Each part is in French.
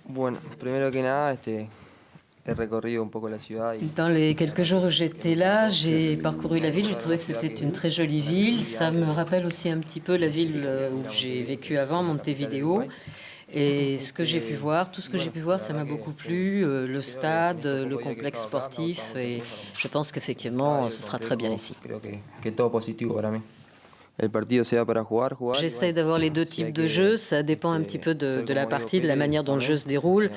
Bueno, primero que nada, he recorrido un poco la ciudad y Dans les quelques jours où j'étais là, j'ai parcouru la ville. J'ai trouvé que c'était une très jolie ville. Ça me rappelle aussi un petit peu la ville où j'ai vécu avant, Montevideo. Et ce que j'ai pu voir, tout ce que j'ai pu voir, ça m'a beaucoup plu. Le stade, le complexe sportif. Et je pense qu'effectivement, ce sera très bien ici. creo que todo positivo para mí. El partido sea para jugar. J'essaie d'avoir les deux types de jeux. Ça dépend un petit peu de la partie, de la manière dont le jeu se déroule.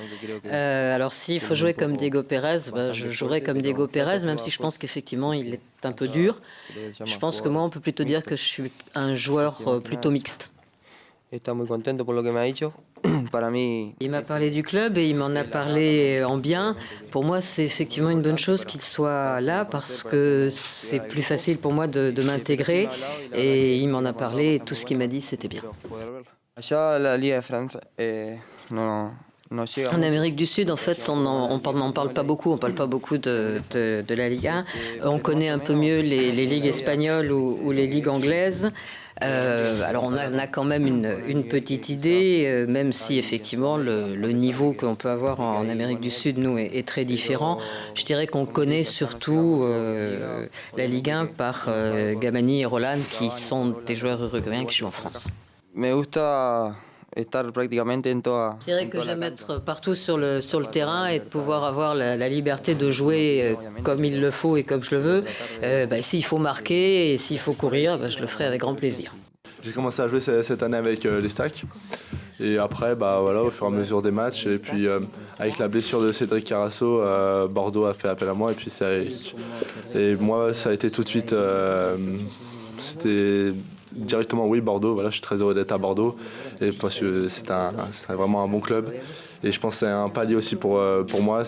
Alors s'il faut jouer comme Diego Pérez, je jouerai comme Diego Pérez, même si je pense qu'effectivement il est un peu dur. Je pense que moi, on peut plutôt dire que je suis un joueur plutôt mixte. Está muy contento por lo que me ha dicho. Para mí, Il m'a parlé du club et il m'en a parlé en bien. Pour moi, c'est effectivement une bonne chose qu'il soit là parce que c'est plus facile pour moi de m'intégrer. Et il m'en a parlé et tout ce qu'il m'a dit, c'était bien. allá la Liga de France no llega. En Amérique du Sud, en fait, on n'en parle pas beaucoup. On parle pas beaucoup de la Ligue 1. On connaît un peu mieux les ligues espagnoles ou les ligues anglaises. Alors on a quand même une petite idée, même si effectivement le niveau qu'on peut avoir en Amérique du Sud, nous, est très différent. Je dirais qu'on connaît surtout la Ligue 1 par Gamani et Roland, qui sont des joueurs uruguayens qui jouent en France. Me gusta estar prácticamente en toda. Je dirais que j'aime être partout sur le terrain et de pouvoir avoir la liberté de jouer comme il le faut et comme je le veux. S'il faut marquer et s'il faut courir, je le ferai avec grand plaisir. J'ai commencé à jouer cette année avec les Stacks. Et après, au fur et à mesure des matchs, et puis avec la blessure de Cédric Carasso, Bordeaux a fait appel à moi. Et moi, ça a été tout de suite. C'était directement oui, Bordeaux. Voilà, je suis très heureux d'être à Bordeaux. Et parce que c'est vraiment un bon club. Et je pense que c'est un palier aussi pour moi,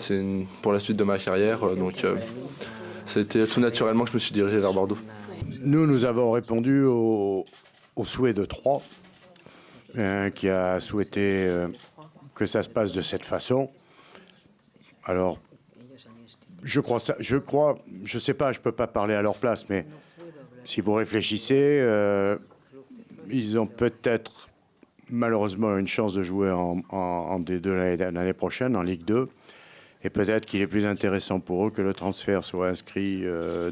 pour la suite de ma carrière. Donc c'était tout naturellement que je me suis dirigé vers Bordeaux. Nous avons répondu au souhait de Troyes, qui a souhaité que ça se passe de cette façon. Alors, je sais pas, je peux pas parler à leur place, mais si vous réfléchissez, ils ont peut-être malheureusement une chance de jouer en D2 l'année prochaine, en Ligue 2. Et peut-être qu'il est plus intéressant pour eux que le transfert soit inscrit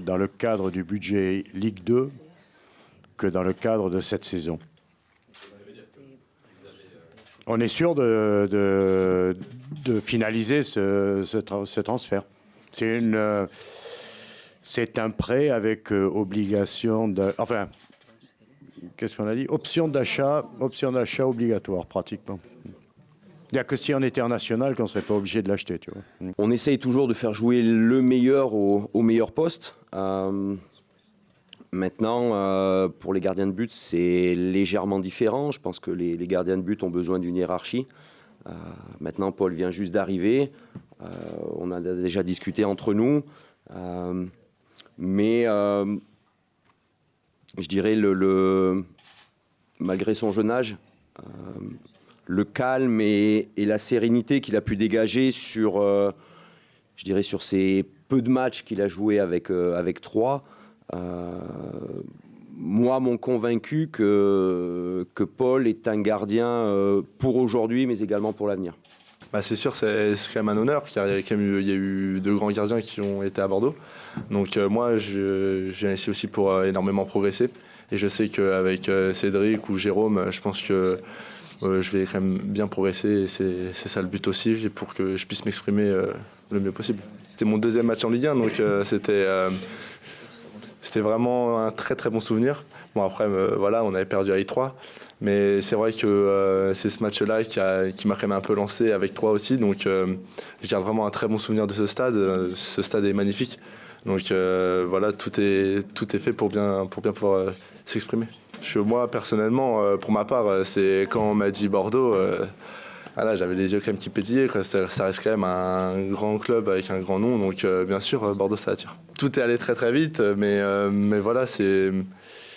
dans le cadre du budget Ligue 2 que dans le cadre de cette saison. On est sûr de finaliser ce transfert. C'est un prêt avec obligation de... Enfin, qu'est-ce qu'on a dit? Option d'achat obligatoire, pratiquement. Il n'y a que si on était en national qu'on ne serait pas obligé de l'acheter, tu vois. On essaye toujours de faire jouer le meilleur au meilleur poste. Maintenant, pour les gardiens de but, c'est légèrement différent. Je pense que les gardiens de but ont besoin d'une hiérarchie. Maintenant, Paul vient juste d'arriver. On a déjà discuté entre nous. Mais je dirais, malgré son jeune âge, le calme et la sérénité qu'il a pu dégager sur ces peu de matchs qu'il a joué avec Troyes, moi, m'ont convaincu que Paul est un gardien pour aujourd'hui, mais également pour l'avenir. C'est sûr, c'est quand même un honneur, car il y a eu de grands gardiens qui ont été à Bordeaux. Donc moi, je viens ici aussi pour énormément progresser. Et je sais qu'avec Cédric ou Jérôme, je pense que je vais quand même bien progresser. Et c'est ça le but aussi, pour que je puisse m'exprimer le mieux possible. C'était mon deuxième match en Ligue 1, donc c'était vraiment un très très bon souvenir. Bon après, on avait perdu avec Troyes. Mais c'est vrai que c'est ce match-là qui m'a quand même un peu lancé avec Troyes aussi. Donc je garde vraiment un très bon souvenir de ce stade. Ce stade est magnifique. Donc tout est fait pour bien pouvoir s'exprimer. Moi, personnellement, pour ma part, c'est quand on m'a dit Bordeaux, j'avais les yeux quand même qui pétillaient. Ça reste quand même un grand club avec un grand nom. Donc bien sûr, Bordeaux, ça attire. Tout est allé très très vite, mais voilà, c'est...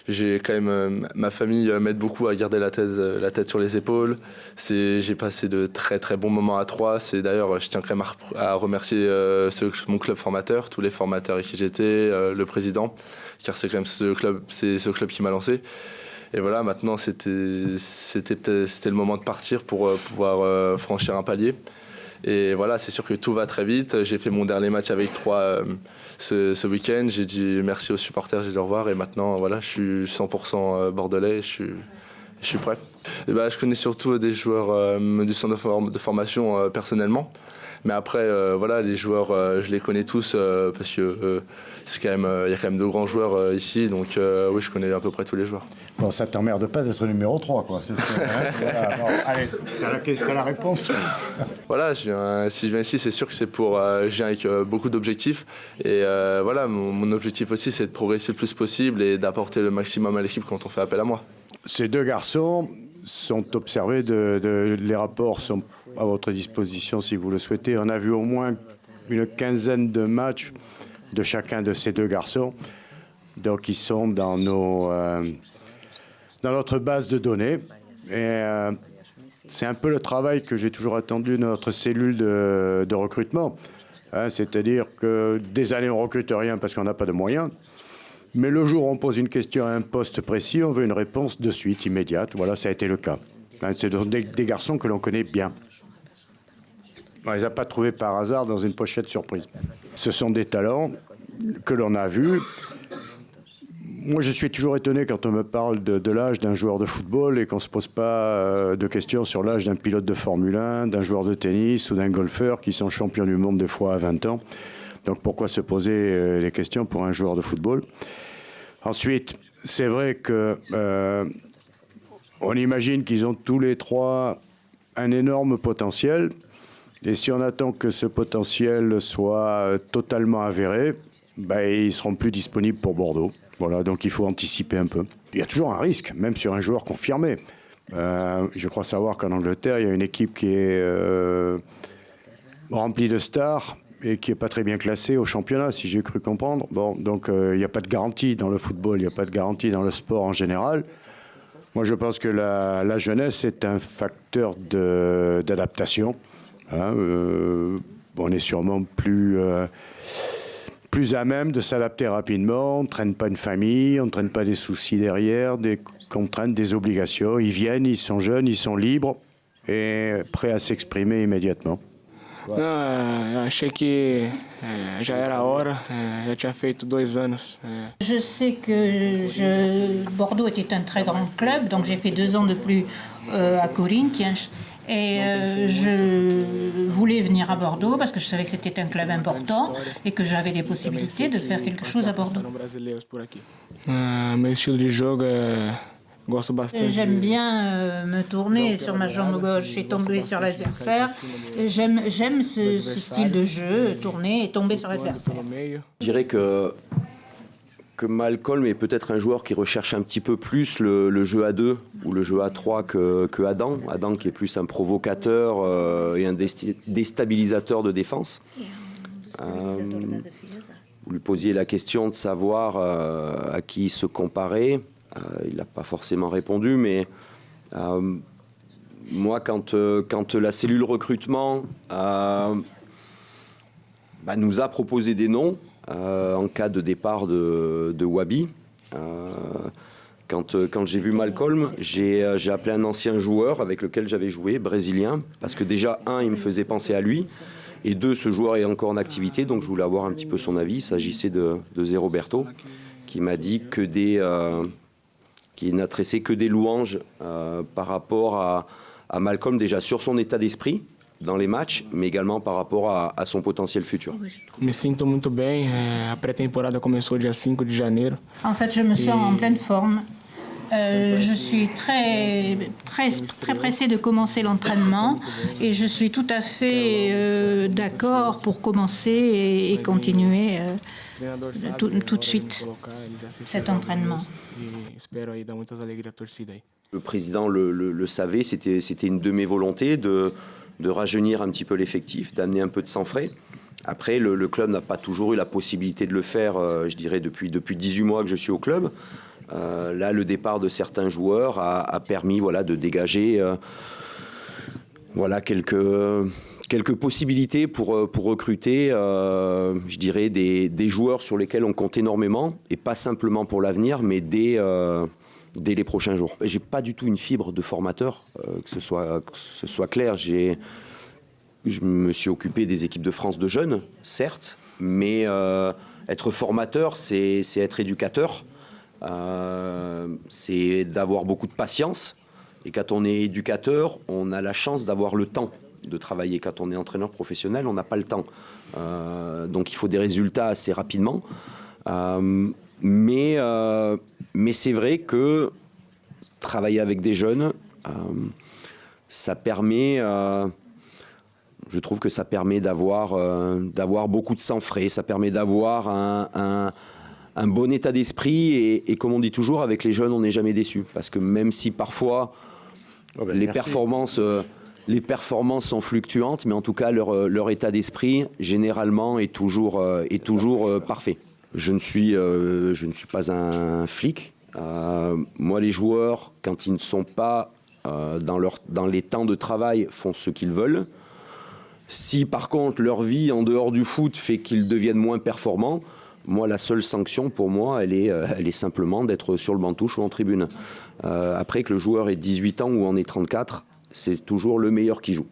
J'ai quand même, ma famille m'aide beaucoup à garder la tête sur les épaules. J'ai passé de très très bons moments à Troyes. D'ailleurs, je tiens quand même à remercier mon club formateur, tous les formateurs avec qui j'étais, le président, car c'est quand même ce club qui m'a lancé. Et voilà, maintenant c'était le moment de partir pour pouvoir franchir un palier. Et voilà, c'est sûr que tout va très vite. J'ai fait mon dernier match avec Troyes ce week-end. J'ai dit merci aux supporters, j'ai dit au revoir. Et maintenant, voilà, je suis 100% bordelais, je suis prêt. Et je connais surtout des joueurs du centre de formation personnellement. Mais après, voilà, les joueurs, je les connais tous parce que il y a quand même de grands joueurs ici. Donc oui, je connais à peu près tous les joueurs. Bon, ça t'emmerde pas d'être numéro 3, quoi. C'est ça, hein. Voilà, bon, allez, t'as la réponse. Voilà, si je viens ici, c'est sûr que c'est je viens avec beaucoup d'objectifs. Et voilà, mon objectif aussi, c'est de progresser le plus possible et d'apporter le maximum à l'équipe quand on fait appel à moi. Ces deux garçons sont observés, les rapports sont à votre disposition si vous le souhaitez. On a vu au moins une quinzaine de matchs de chacun de ces deux garçons. Donc ils sont dans notre base de données. Et c'est un peu le travail que j'ai toujours attendu de notre cellule de recrutement. Hein, c'est-à-dire que des années on ne recrute rien parce qu'on n'a pas de moyens. Mais le jour où on pose une question à un poste précis, on veut une réponse de suite, immédiate. Voilà, ça a été le cas. Hein, c'est des garçons que l'on connaît bien. On ne les a pas trouvés par hasard dans une pochette surprise. Ce sont des talents que l'on a vus. Moi, je suis toujours étonné quand on me parle de l'âge d'un joueur de football et qu'on ne se pose pas de questions sur l'âge d'un pilote de Formule 1, d'un joueur de tennis ou d'un golfeur qui sont champions du monde des fois à 20 ans. Donc pourquoi se poser les questions pour un joueur de football? Ensuite, c'est vrai que on imagine qu'ils ont tous les trois un énorme potentiel. Et si on attend que ce potentiel soit totalement avéré, ils ne seront plus disponibles pour Bordeaux. Voilà, donc il faut anticiper un peu. Il y a toujours un risque, même sur un joueur confirmé. Je crois savoir qu'en Angleterre, il y a une équipe qui est remplie de stars et qui n'est pas très bien classée au championnat, si j'ai cru comprendre. Bon, donc il n'y a pas de garantie dans le football, il n'y a pas de garantie dans le sport en général. Moi, je pense que la jeunesse est un facteur d'adaptation. Hein, on est sûrement plus à même de s'adapter rapidement. On ne traîne pas une famille, on ne traîne pas des soucis derrière, des contraintes, des obligations. Ils viennent, ils sont jeunes, ils sont libres et prêts à s'exprimer immédiatement. Não, achei que já era hora, já tinha feito 2 anos. Je sais que Bordeaux était un très grand club, donc j'ai fait 2 ans de plus à Corinthians. Et je voulais venir à Bordeaux parce que je savais que c'était un club important et que j'avais des possibilités de faire quelque chose à Bordeaux. Meu estilo de jogo gosto bastante. J'aime bien me tourner sur ma jambe gauche et tomber sur l'adversaire. J'aime ce style de jeu, tourner et tomber sur l'adversaire. Je dirais que Malcolm est peut-être un joueur qui recherche un petit peu plus le jeu à 2 ou le jeu à 3 que Adam. Adam qui est plus un provocateur et un déstabilisateur de défense. Vous lui posiez la question de savoir à qui se comparer. Il n'a pas forcément répondu, mais moi, quand la cellule recrutement nous a proposé des noms, en cas de départ de Wabi. Quand j'ai vu Malcolm, j'ai appelé un ancien joueur avec lequel j'avais joué, brésilien, parce que déjà, il me faisait penser à lui, et 2, ce joueur est encore en activité, donc je voulais avoir un petit peu son avis. Il s'agissait de Zé Roberto, qui m'a dit qui n'a tressé que des louanges par rapport à Malcolm, déjà sur son état d'esprit, dans les matchs, mais également par rapport à son potentiel futur. Me sinto muito bem. A pré-temporada começou dia 5 de janeiro. En fait, je me sens en pleine forme. Je suis très pressée de commencer l'entraînement et je suis tout à fait d'accord pour commencer et continuer tout de suite cet entraînement. Le président le savait, c'était une de mes volontés de rajeunir un petit peu l'effectif, d'amener un peu de sang frais. Après, le club n'a pas toujours eu la possibilité de le faire, je dirais, depuis 18 mois que je suis au club. Là, le départ de certains joueurs a permis de dégager quelques possibilités pour recruter, je dirais, des joueurs sur lesquels on compte énormément, et pas simplement pour l'avenir, mais dès dès les prochains jours. J'ai pas du tout une fibre de formateur, que ce soit clair. Je me suis occupé des équipes de France de jeunes, certes, mais être formateur, c'est être éducateur, c'est d'avoir beaucoup de patience. Et quand on est éducateur, on a la chance d'avoir le temps de travailler. Quand on est entraîneur professionnel, on n'a pas le temps. Donc il faut des résultats assez rapidement. Mais c'est vrai que travailler avec des jeunes, ça permet, je trouve que ça permet d'avoir beaucoup de sang frais, ça permet d'avoir un bon état d'esprit et comme on dit toujours, avec les jeunes, on n'est jamais déçu. Parce que même si parfois les performances sont fluctuantes, mais en tout cas, leur état d'esprit, généralement, est toujours parfait. Je ne suis pas un flic. Moi, les joueurs, quand ils ne sont pas dans les temps de travail, font ce qu'ils veulent. Si, par contre, leur vie en dehors du foot fait qu'ils deviennent moins performants, moi, la seule sanction, pour moi, elle est simplement d'être sur le banc de touche ou en tribune. Après, que le joueur ait 18 ans ou en ait 34, c'est toujours le meilleur qui joue.